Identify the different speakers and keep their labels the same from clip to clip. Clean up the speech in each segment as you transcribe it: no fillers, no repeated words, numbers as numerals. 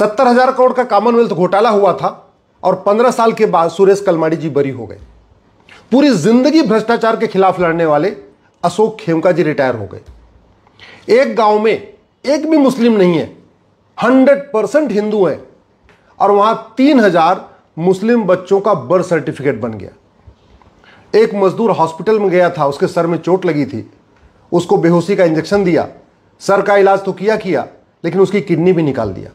Speaker 1: 70,000 करोड़ का कॉमनवेल्थ घोटाला हुआ था और 15 साल के बाद सुरेश कलमाडी जी बरी हो गए। पूरी जिंदगी भ्रष्टाचार के खिलाफ लड़ने वाले अशोक खेमका जी रिटायर हो गए। एक गांव में एक भी मुस्लिम नहीं है, 100% हिंदू है, और वहां 3,000 मुस्लिम बच्चों का बर्थ सर्टिफिकेट बन गया। एक मजदूर हॉस्पिटल में गया था, उसके सर में चोट लगी थी, उसको बेहोशी का इंजेक्शन दिया, सर का इलाज तो किया, लेकिन उसकी किडनी भी निकाल दिया।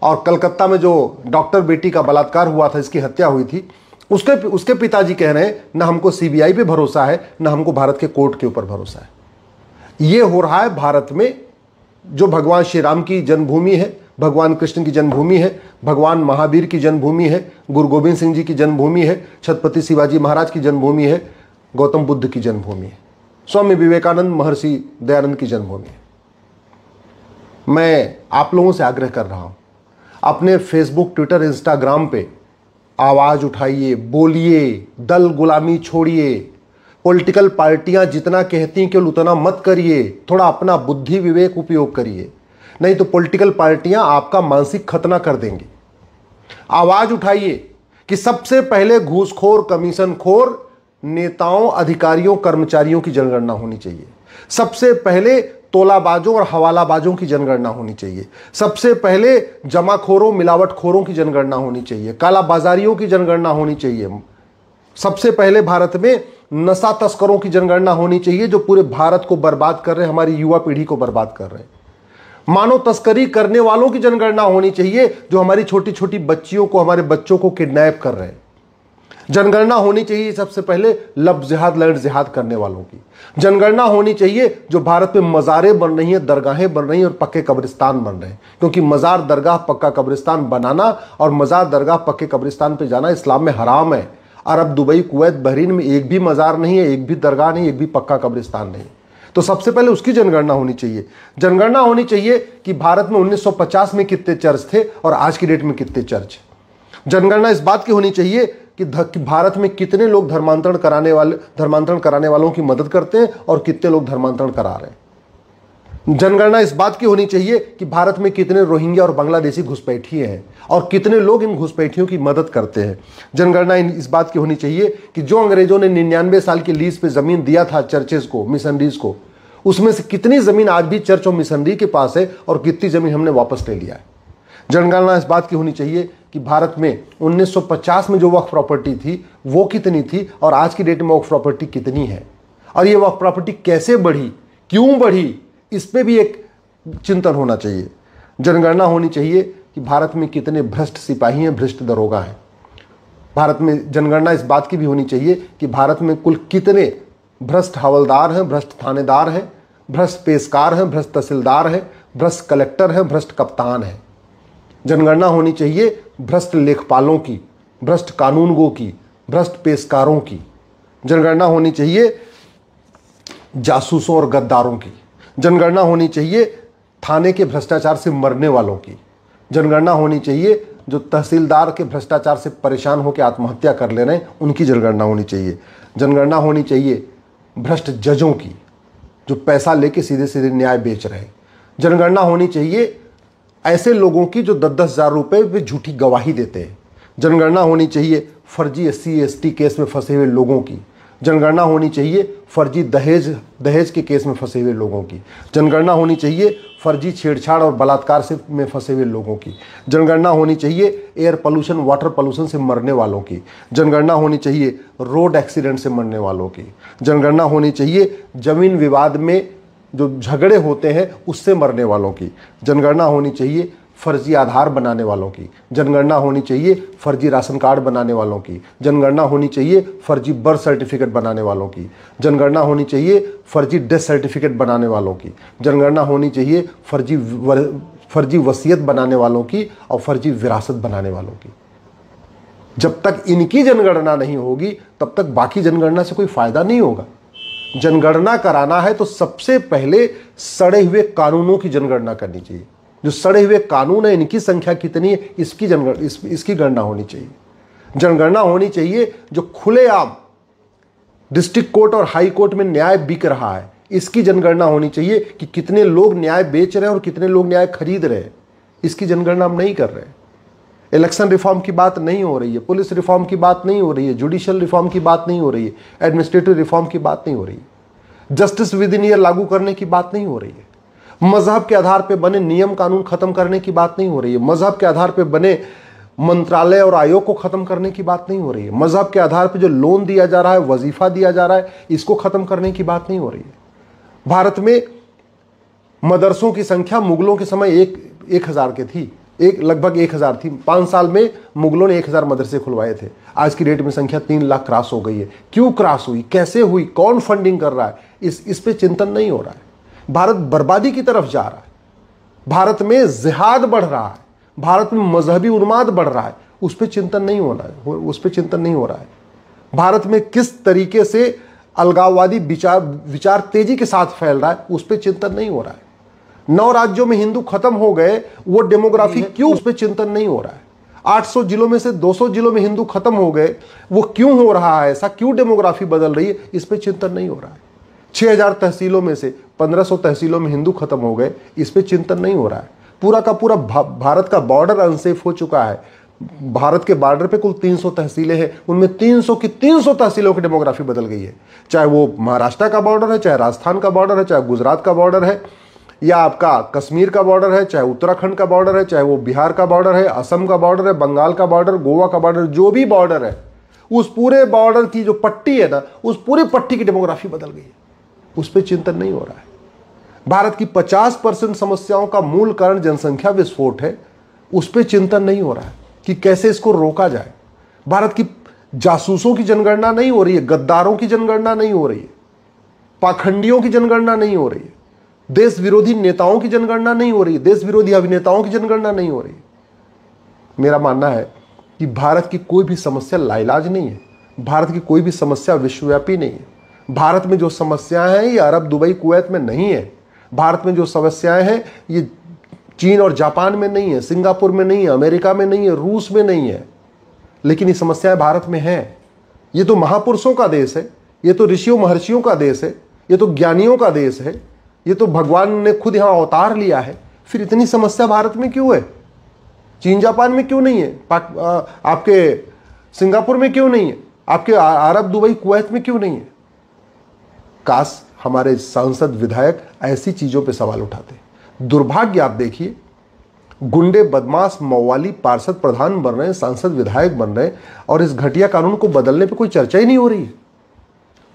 Speaker 1: और कलकत्ता में जो डॉक्टर बेटी का बलात्कार हुआ था, इसकी हत्या हुई थी, उसके पिताजी कह रहे हैं ना हमको सीबीआई पे भरोसा है, ना हमको भारत के कोर्ट के ऊपर भरोसा है। ये हो रहा है भारत में, जो भगवान श्री राम की जन्मभूमि है, भगवान कृष्ण की जन्मभूमि है, भगवान महावीर की जन्मभूमि है, गुरु गोविंद सिंह जी की जन्मभूमि है, छत्रपति शिवाजी महाराज की जन्मभूमि है, गौतम बुद्ध की जन्मभूमि है, स्वामी विवेकानंद, महर्षि दयानंद की जन्मभूमि है। मैं आप लोगों से आग्रह कर रहा हूं, अपने फेसबुक, ट्विटर, इंस्टाग्राम पे आवाज उठाइए, बोलिए, दल गुलामी छोड़िए। पॉलिटिकल पार्टियां जितना कहती हैं केवल उतना मत करिए, थोड़ा अपना बुद्धि विवेक उपयोग करिए, नहीं तो पॉलिटिकल पार्टियां आपका मानसिक खतना कर देंगी। आवाज उठाइए कि सबसे पहले घूसखोर, कमीशनखोर नेताओं, अधिकारियों, कर्मचारियों की जनगणना होनी चाहिए। सबसे पहले तोलाबाजों और हवालाबाजों की जनगणना होनी चाहिए। सबसे पहले जमाखोरों, मिलावटखोरों की जनगणना होनी चाहिए। कालाबाजारियों की जनगणना होनी चाहिए। सबसे पहले भारत में नशा तस्करों की जनगणना होनी चाहिए, जो पूरे भारत को बर्बाद कर रहे हैं, हमारी युवा पीढ़ी को बर्बाद कर रहे हैं। मानव तस्करी करने वालों की जनगणना होनी चाहिए, जो हमारी छोटी छोटी बच्चियों को, हमारे बच्चों को किडनैप कर रहे हैं। जनगणना होनी चाहिए सबसे पहले लव जिहाद, लड़ जिहाद करने वालों की। जनगणना होनी चाहिए जो भारत में मज़ारें बन रही हैं, दरगाहें बन रही हैं और पक्के कब्रिस्तान बन रहे हैं, क्योंकि मज़ार, दरगाह, पक्का कब्रिस्तान बनाना और मज़ार, दरगाह, पक्के कब्रिस्तान पे जाना इस्लाम में हराम है। अरब, दुबई, कुवैत, बहरीन में एक भी मज़ार नहीं है, एक भी दरगाह नहीं, एक भी पक्का कब्रिस्तान नहीं। तो सबसे पहले उसकी जनगणना होनी चाहिए। जनगणना होनी चाहिए कि भारत में 1950 में कितने चर्च थे और आज की डेट में कितने चर्च। जनगणना इस बात की होनी चाहिए कि भारत में कितने लोग धर्मांतरण कराने वालों की मदद करते हैं और कितने लोग धर्मांतरण करा रहे हैं। जनगणना इस बात की होनी चाहिए कि भारत में कितने रोहिंग्या और बांग्लादेशी घुसपैठिए हैं और कितने लोग इन घुसपैठियों की मदद करते हैं। जनगणना इस बात की होनी चाहिए कि जो अंग्रेजों ने 99 साल की लीज पे जमीन दिया था चर्चेज को, मिशनरीज को, उसमें से कितनी जमीन आज भी चर्च और मिशनरी के पास है और कितनी जमीन हमने वापस ले लिया है। जनगणना इस बात की होनी चाहिए कि भारत में 1950 में जो वक्फ प्रॉपर्टी थी वो कितनी थी और आज की डेट में वक्फ प्रॉपर्टी कितनी है, और ये वक्फ प्रॉपर्टी कैसे बढ़ी, क्यों बढ़ी, इस पे भी एक चिंतन होना चाहिए। जनगणना होनी चाहिए कि भारत में कितने भ्रष्ट सिपाही हैं, भ्रष्ट दरोगा हैं। भारत में जनगणना इस बात की भी होनी चाहिए कि भारत में कुल कितने भ्रष्ट हवलदार हैं, भ्रष्ट थानेदार हैं, भ्रष्ट पेशकार हैं, भ्रष्ट तहसीलदार हैं, भ्रष्ट कलेक्टर हैं, भ्रष्ट कप्तान हैं। जनगणना होनी चाहिए भ्रष्ट लेखपालों की, भ्रष्ट कानूनगों की, भ्रष्ट पेशकारों की। जनगणना होनी चाहिए जासूसों और गद्दारों की। जनगणना होनी चाहिए थाने के भ्रष्टाचार से मरने वालों की। जनगणना होनी चाहिए जो तहसीलदार के भ्रष्टाचार से परेशान होकर आत्महत्या कर ले रहे हैं, उनकी जनगणना होनी चाहिए। जनगणना होनी चाहिए भ्रष्ट जजों की, जो पैसा लेके सीधे सीधे न्याय बेच रहे हैं। जनगणना होनी चाहिए ऐसे लोगों की जो 10-10 हज़ार रुपये पे झूठी गवाही देते हैं। जनगणना होनी चाहिए फर्जी SC/ST केस में फंसे हुए लोगों की। जनगणना होनी चाहिए फर्जी दहेज के केस में फंसे हुए लोगों की। जनगणना होनी चाहिए फर्जी छेड़छाड़ और बलात्कार में फंसे हुए लोगों की। जनगणना होनी चाहिए एयर पोल्यूशन, वाटर पोल्यूशन से मरने वालों की। जनगणना होनी चाहिए रोड एक्सीडेंट से मरने वालों की। जनगणना होनी चाहिए जमीन विवाद में जो झगड़े होते हैं उससे मरने वालों की। जनगणना होनी चाहिए फर्जी आधार बनाने वालों की। जनगणना होनी चाहिए फर्जी राशन कार्ड बनाने वालों की। जनगणना होनी चाहिए फर्जी बर्थ सर्टिफिकेट बनाने वालों की। जनगणना होनी चाहिए फर्जी डेथ सर्टिफिकेट बनाने वालों की। जनगणना होनी चाहिए फर्जी वसीयत बनाने वालों की और फर्जी विरासत बनाने वालों की। जब तक इनकी जनगणना नहीं होगी तब तक बाकी जनगणना से कोई फायदा नहीं होगा। जनगणना कराना है तो सबसे पहले सड़े हुए कानूनों की जनगणना करनी चाहिए। जो सड़े हुए कानून है इनकी संख्या कितनी है इसकी गणना होनी चाहिए। जनगणना होनी चाहिए जो खुलेआम डिस्ट्रिक्ट कोर्ट और हाई कोर्ट में न्याय बिक रहा है, इसकी जनगणना होनी चाहिए कि कितने लोग न्याय बेच रहे हैं और कितने लोग न्याय खरीद रहे हैं। इसकी जनगणना हम नहीं कर रहे हैं। इलेक्शन रिफॉर्म की बात नहीं हो रही है, पुलिस रिफॉर्म की बात नहीं हो रही है, जुडिशियल रिफॉर्म की बात नहीं हो रही है, एडमिनिस्ट्रेटिव रिफॉर्म की बात नहीं हो रही है, जस्टिस विद इन ईयर लागू करने की बात नहीं हो रही है, मजहब के आधार पर बने नियम कानून खत्म करने की बात नहीं हो रही है, मजहब के आधार पर बने मंत्रालय और आयोग को खत्म करने की बात नहीं हो रही है, मजहब के आधार पर जो लोन दिया जा रहा है, वजीफा दिया जा रहा है, इसको खत्म करने की बात नहीं हो रही है। भारत में मदरसों की संख्या मुगलों के समय 1000 के थी, लगभग 1000 थी। 5 साल में मुगलों ने 1000 मदरसे खुलवाए थे। आज की डेट में संख्या 3 लाख क्रॉस हो गई है। क्यों क्रॉस हुई, कैसे हुई, कौन फंडिंग कर रहा है, इस पे चिंतन नहीं हो रहा है। भारत बर्बादी की तरफ जा रहा है, भारत में जिहाद बढ़ रहा है, भारत में मजहबी उन्माद बढ़ रहा है, उस पर चिंतन नहीं होना है, उस पर चिंतन नहीं हो रहा है। भारत में किस तरीके से अलगाववादी विचार तेजी के साथ फैल रहा है, उस पर चिंतन नहीं हो रहा है। 9 राज्यों में हिंदू खत्म हो गए, वो डेमोग्राफी क्यों, उस पर चिंतन नहीं हो रहा है। 800 जिलों में से 200 जिलों में हिंदू खत्म हो गए, वो क्यों हो रहा है ऐसा, क्यों डेमोग्राफी बदल रही है, इस पर चिंतन नहीं हो रहा है। 6000 तहसीलों में से 1500 तहसीलों में हिंदू खत्म हो गए, इस पर चिंतन नहीं हो रहा है। पूरा का पूरा भारत का बॉर्डर अनसेफ हो चुका है। भारत के बॉर्डर पे कुल 300 तहसीलें हैं, उनमें 300 की 300 तहसीलों की डेमोग्राफी बदल गई है। चाहे वो महाराष्ट्र का बॉर्डर है, चाहे राजस्थान का बॉर्डर है, चाहे गुजरात का बॉर्डर है, या आपका कश्मीर का बॉर्डर है, चाहे उत्तराखंड का बॉर्डर है, चाहे वो बिहार का बॉर्डर है, असम का बॉर्डर है, बंगाल का बॉर्डर, गोवा का बॉर्डर, जो भी बॉर्डर है, उस पूरे बॉर्डर की जो पट्टी है ना, उस पूरी पट्टी की डेमोग्राफी बदल गई है। उस पर चिंतन नहीं हो रहा है। भारत की 50% समस्याओं का मूल कारण जनसंख्या विस्फोट है, उस पर चिंतन नहीं हो रहा है कि कैसे इसको रोका जाए। भारत की जासूसों की जनगणना नहीं हो रही है, गद्दारों की जनगणना नहीं हो रही है, पाखंडियों की जनगणना नहीं हो रही है, देश विरोधी नेताओं की जनगणना नहीं हो रही है, देश विरोधी अभिनेताओं की जनगणना नहीं हो रही है। मेरा मानना है कि भारत की कोई भी समस्या लाइलाज नहीं है, भारत की कोई भी समस्या विश्वव्यापी नहीं है। भारत में जो समस्याएं हैं ये अरब, दुबई, कुवैत में नहीं है। भारत में जो समस्याएं हैं ये चीन और जापान में नहीं है, सिंगापुर में नहीं है, अमेरिका में नहीं है, रूस में नहीं है, लेकिन ये समस्याएं भारत में हैं। ये तो महापुरुषों का देश है, ये तो ऋषियों महर्षियों का देश है, ये तो ज्ञानियों का देश है, ये तो भगवान ने खुद यहां अवतार लिया है। फिर इतनी समस्या भारत में क्यों है? चीन जापान में क्यों नहीं है? आपके सिंगापुर में क्यों नहीं है? आपके अरब, दुबई, कुवैत में क्यों नहीं है? काश हमारे सांसद विधायक ऐसी चीजों पे सवाल उठाते। दुर्भाग्य आप देखिए, गुंडे, बदमाश, मौवाली पार्षद प्रधान बन रहे हैं, सांसद विधायक बन रहे हैं, और इस घटिया कानून को बदलने पे कोई चर्चा ही नहीं हो रही है।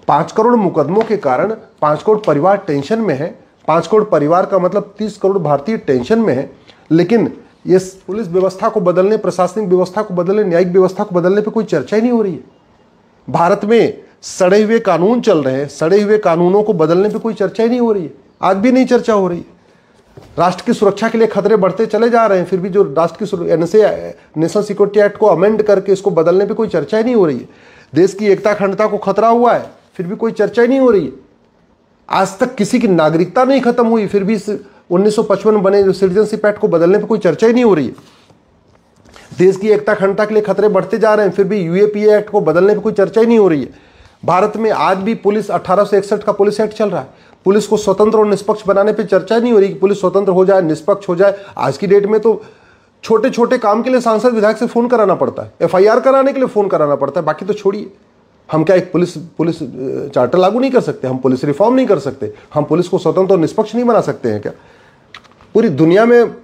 Speaker 1: 5 करोड़ मुकदमों के कारण 5 करोड़ परिवार टेंशन में है। 5 करोड़ परिवार का मतलब 30 करोड़ भारतीय टेंशन में है, लेकिन ये पुलिस व्यवस्था को बदलने, प्रशासनिक व्यवस्था को बदलने, न्यायिक व्यवस्था को बदलने पे कोई चर्चा ही नहीं हो रही है। भारत में सड़े हुए कानून चल रहे हैं, सड़े हुए कानूनों को बदलने पे कोई चर्चा ही नहीं हो रही है। आज भी नहीं चर्चा हो रही है। राष्ट्र की सुरक्षा के लिए खतरे बढ़ते चले जा रहे हैं, फिर भी जो राष्ट्र की नेशनल सिक्योरिटी एक्ट को अमेंड करके इसको बदलने पे कोई चर्चा ही नहीं हो रही है। देश की एकता अखंडता को खतरा हुआ है, फिर भी कोई चर्चा ही नहीं हो रही है। आज तक किसी की नागरिकता नहीं खत्म हुई, फिर भी 1955 बने जो सिटीजनशिप एक्ट को बदलने पे कोई चर्चा ही नहीं हो रही है। देश की एकता अखंडता के लिए खतरे बढ़ते जा रहे हैं, फिर भी यूएपीए एक्ट को बदलने पे कोई चर्चा ही नहीं हो रही है। भारत में आज भी पुलिस 1861 का पुलिस एक्ट चल रहा है, पुलिस को स्वतंत्र और निष्पक्ष बनाने पे चर्चा ही नहीं हो रही कि पुलिस स्वतंत्र हो जाए, निष्पक्ष हो जाए। आज की डेट में तो छोटे छोटे काम के लिए सांसद विधायक से फोन कराना पड़ता है, एफआईआर कराने के लिए फोन कराना पड़ता है। बाकी तो छोड़िए, हम क्या एक पुलिस चार्टर लागू नहीं कर सकते? हम पुलिस रिफॉर्म नहीं कर सकते? हम पुलिस को स्वतंत्र और निष्पक्ष नहीं बना सकते हैं क्या? पूरी दुनिया में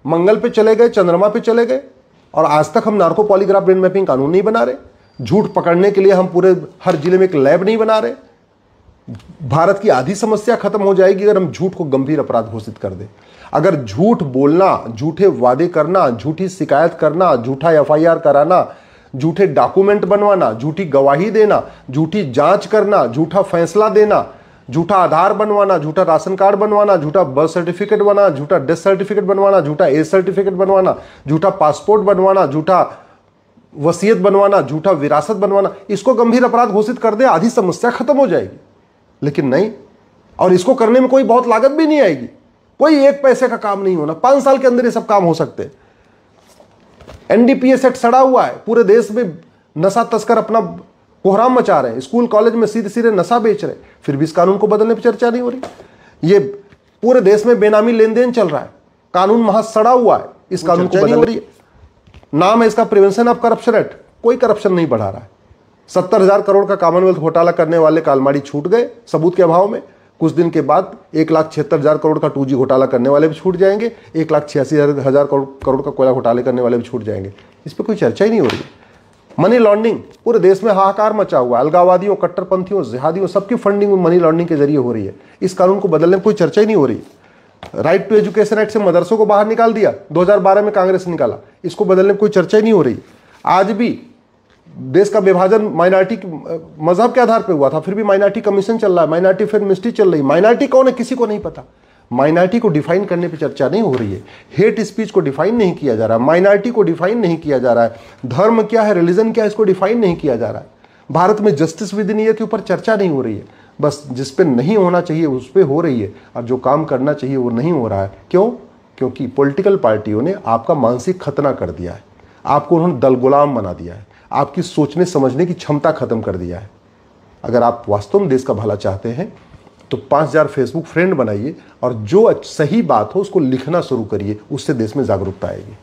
Speaker 1: मंगल पे चले गए, चंद्रमा पे चले गए, और आज तक हम नार्को पॉलीग्राफ ब्रेन मैपिंग कानून नहीं बना रहे। झूठ पकड़ने के लिए हम पूरे हर जिले में एक लैब नहीं बना रहे। भारत की आधी समस्या खत्म हो जाएगी अगर हम झूठ को गंभीर अपराध घोषित कर दें। अगर झूठ बोलना, झूठे वादे करना, झूठी शिकायत करना, झूठा एफआईआर कराना, झूठे डॉक्यूमेंट बनवाना, झूठी गवाही देना, झूठी जांच करना, झूठा फैसला देना, झूठा आधार बनवाना, झूठा राशन कार्ड बनवाना, झूठा बर्थ सर्टिफिकेट बनवाना, झूठा डेथ सर्टिफिकेट बनवाना, झूठा एज सर्टिफिकेट बनवाना, झूठा पासपोर्ट बनवाना, झूठा वसीयत बनवाना, झूठा विरासत बनवाना, इसको गंभीर अपराध घोषित कर दे, आधी समस्या खत्म हो जाएगी। लेकिन नहीं, और इसको करने में कोई बहुत लागत भी नहीं आएगी, कोई 1 पैसे का काम नहीं होना। 5 साल के अंदर ये सब काम हो सकते हैं। एनडीपीएस एक्ट सड़ा हुआ है, पूरे देश में नशा तस्कर अपना कोहराम मचा रहे हैं, स्कूल कॉलेज में सीधे सीधे नशा बेच रहे हैं, फिर भी इस कानून को बदलने पर चर्चा नहीं हो रही। ये पूरे देश में बेनामी लेन देन चल रहा है, कानून महज सड़ा हुआ है। इस कानून को नहीं हो रही है। नाम है इसका प्रिवेंशन ऑफ करप्शन एक्ट, कोई करप्शन नहीं बढ़ा रहा है। 70,000 करोड़ का कॉमनवेल्थ घोटाला करने वाले कालमाड़ी छूट गए सबूत के अभाव में। कुछ दिन के बाद 1,76,000 करोड़ का 2G घोटाला करने वाले भी छूट जाएंगे, 1,86,000 करोड़ का कोयला घोटाले करने वाले भी छूट जाएंगे। इस पर कोई चर्चा ही नहीं हो रही है। मनी लॉन्ड्रिंग पूरे देश में हाहाकार मचा हुआ, अलगाववादियों, कट्टरपंथियों, जिहादियों, सबकी फंडिंग मनी लॉन्ड्रिंग के जरिए हो रही है। इस कानून को बदलने में कोई चर्चा ही नहीं हो रही। राइट टू एजुकेशन एक्ट से मदरसों को बाहर निकाल दिया, 2012 में कांग्रेस निकाला, इसको बदलने में कोई चर्चा ही नहीं हो रही। आज भी देश का विभाजन माइनॉरिटी मजहब के आधार पर हुआ था, फिर भी माइनॉरिटी कमीशन चल रहा है, माइनॉरिटी फिल्म मिनिस्ट्री चल रही है। माइनॉरिटी कौन है किसी को नहीं पता। माइनॉरिटी को डिफाइन करने पे चर्चा नहीं हो रही है। हेट स्पीच को डिफाइन नहीं किया जा रहा, माइनॉरिटी को डिफाइन नहीं किया जा रहा है, धर्म क्या है, रिलीजन क्या है, इसको डिफाइन नहीं किया जा रहा है। भारत में जस्टिस विद इन ईयर के ऊपर चर्चा नहीं हो रही है। बस जिस पे नहीं होना चाहिए उस पे हो रही है, और जो काम करना चाहिए वो नहीं हो रहा है। क्यों? क्योंकि पॉलिटिकल पार्टियों ने आपका मानसिक खतना कर दिया है, आपको उन्होंने दल गुलाम बना दिया है, आपकी सोचने समझने की क्षमता खत्म कर दिया है। अगर आप वास्तव में देश का भला चाहते हैं तो 5,000 फेसबुक फ्रेंड बनाइए और जो सही बात हो उसको लिखना शुरू करिए, उससे देश में जागरूकता आएगी।